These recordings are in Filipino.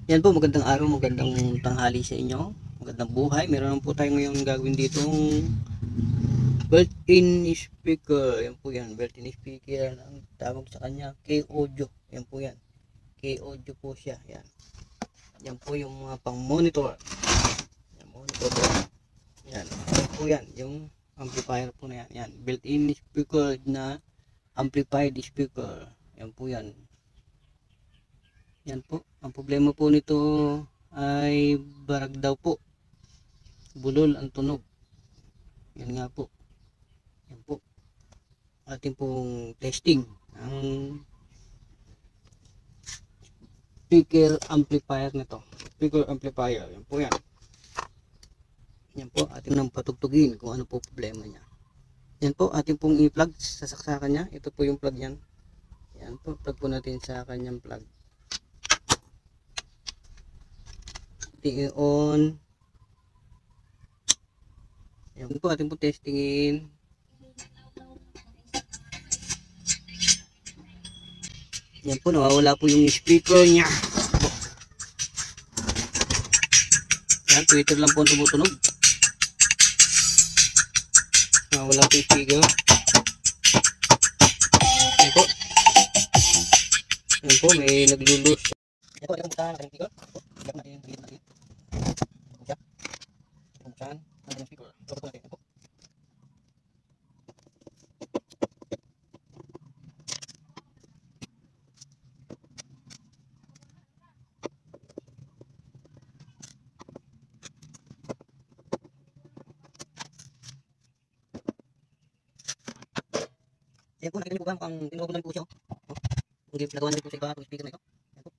Yan po, magandang araw, magandang tanghali sa inyo. Magandang buhay. Meron po tayo ngayon gagawin ditong built-in speaker. Yan po yan, built-in speaker. Ang tawag sa kanya, K-Audio. Yan po yan. K-Audio po siya. Yan. Yan po yung mga pang-monitor. Yan, monitor po. Yan. Yan po yan. Yung amplifier po na yan. Yan. Built-in speaker na amplified speaker. Yan po yan. Yan po. Ang problema po nito ay barag daw po. Bulol ang tunog. Yan nga po. Yan po. Ating pong testing ang speaker amplifier nito. Speaker amplifier. Yan po yan. Yan po. Ating nang patugtugin kung ano po problema niya. Yan po. Ating pong i-plug sa saksakan niya. Ito po yung plug yan. Yan po. Plug po natin sa kanyang plug. On. Yan po ating po testingin. Yan po, nawawala po yung speaker niya. Yan, Twitter lang po ang tumutunog. Nawawala po yung speaker. Yan po. Yan po, may naglulus. Yan po, ating buksan ang speaker. Yan natin yung delete natin. Buksan ang speaker. Buksan natin. Yan po. Yan po, nakita niyo po ba mukhang tinulogo na rin po siya. Hindi nagawa na rin po sa iba itong speaker na ito. Yan po.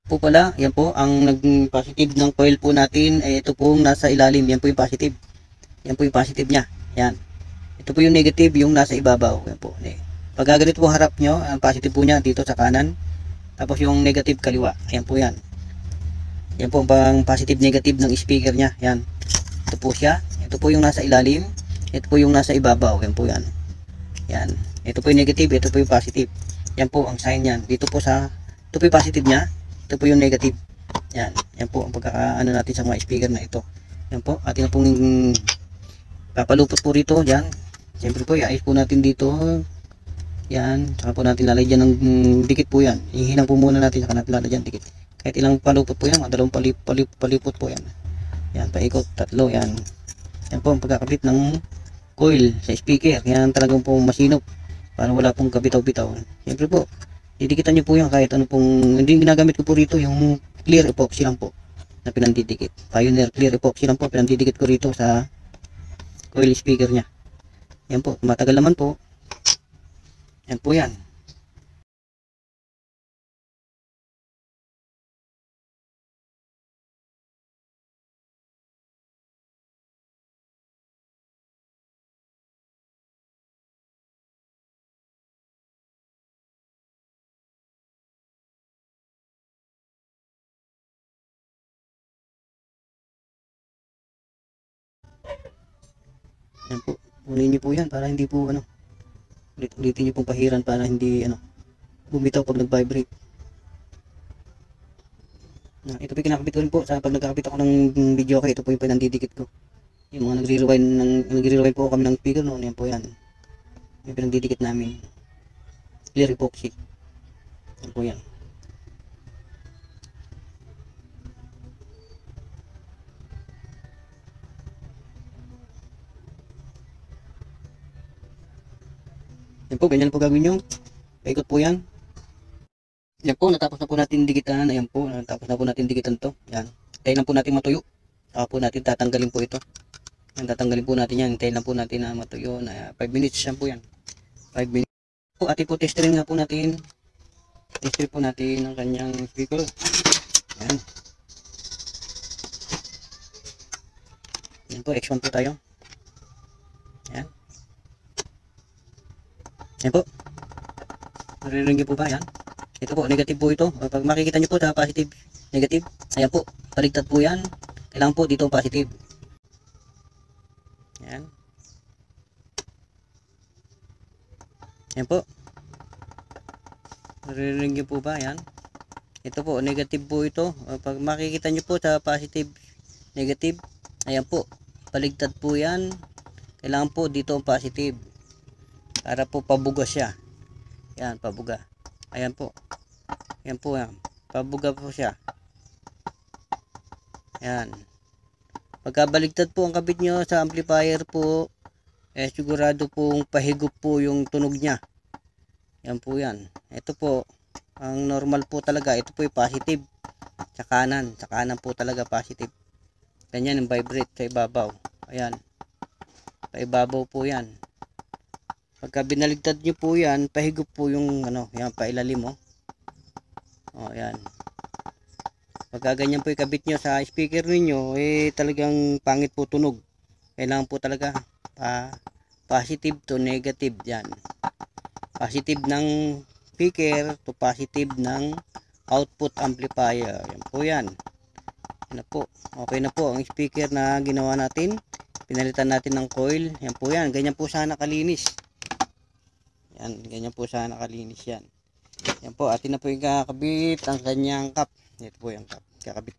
Po pala, yan po, ang naging positive ng coil po natin ay ito pong nasa ilalim. Yan po yung positive. Yan po yung positive niya. Yan. Ito po yung negative, yung nasa ibabaw. Yan po. Pag ganito po harap nyo, ang positive po niya dito sa kanan. Tapos yung negative kaliwa. Ayan po yan. Yan po ang pang positive negative ng speaker niya. Yan. Ito po siya. Ito po yung nasa ilalim. Ito po yung nasa ibabaw. Yan po yan. Yan. Ito po yung negative. Ito po yung positive. Yan po ang sign yan. Dito po sa, ito po yung positive niya. Ito po yung negative. Yan. Yan po ang pagkakaano natin sa mga speaker na ito. Yan po. Atin na pong papalupot po rito. Yan. Siyempre po, iayos po natin dito. Yan. Saka po natin lalagyan ng dikit po yan. Ihinang po muna natin. Saka natin lalagyan dikit. Kahit ilang palupot po yan. Dalawang palipot po yan. Yan. Paikot. Tatlo. Yan. Yan po ang pagkakabit ng coil sa speaker. Yan talagang po masinop. Para wala pong kabitaw-bitaw. Siyempre po, didikitan nyo po yan kahit ano pong, hindi ginagamit ko po rito yung clear epoxy lang po na pinandidikit. Pioneer clear epoxy lang po pinandidikit ko rito sa coil speaker nya. Yan po, matagal naman po. Yan po yan. Yan po, unin nyo po yan para hindi po ano, ulitin nyo pong pahiran para hindi ano, bumitaw pag nag-vibrate. Ito po yung kinakabit ko rin po sa pag nagkakabit ako ng video kay ito po yung pinandidikit ko. Yung mga nagre-rewind po kami ng speaker noon, yan po yan. Yung pinandidikit namin. Clear epoxy. Yan po yan. Yan po, ganyan po gagawin nyo. Paikot po yan. Yan po, natapos na po natin dikitan. Ayan po, natapos na po natin dikitan to. Yan. Hintayin lang po natin matuyo. Saka po natin tatanggalin po ito. Yan, tatanggalin po natin yan. Hintayin lang po natin na matuyo. Na 5 minutes yan po yan. 5 minutes. Po, atin po testerin nga po natin. Testerin po natin ang kanyang speaker. Yan. Yan po, X1 po tayo. Yan. Yan po. Naririnig po ba yan? Ito po, negative po ito. Pag makikita nyo po sa positive, negative. Ayan po, baligtad po yan. Kailangan po dito positive. Yan. Yan po. Naririnig po ba yan? Ito po, negative po ito. Pag makikita nyo po sa positive, negative. Ayan po, baligtad po yan. Kailangan po dito positive. Para po pabuga siya. Yan, pabuga. Ayan po. Yan po yan. Pabuga po siya. Yan. Pagkabaligtad po ang kabit nyo sa amplifier po, sigurado pong pahigop po yung tunog niya. Yan po yan. Ito po, ang normal po talaga, ito po yung positive. Sa kanan. Sa kanan po talaga positive. Ganyan yung vibrate sa ibabaw. Ayan. Sa ibabaw po yan. Pagka binaligtad nyo po yan, pahigop po yung ano, yan, pailalim mo. O, yan. Pagka ganyan po ikabit nyo sa speaker ninyo, talagang pangit po tunog. Kailangan po talaga positive to negative yan. Positive ng speaker to positive ng output amplifier. Yan po yan. Yan na po. Okay na po ang speaker na ginawa natin. Pinalitan natin ng coil. Yan po yan. Ganyan po sana kalinis. Yan, ganyan po sana nakalinis yan. Yan po, atin na po yung kakabit ang kanyang cup. Ito po yung cup. Kakabit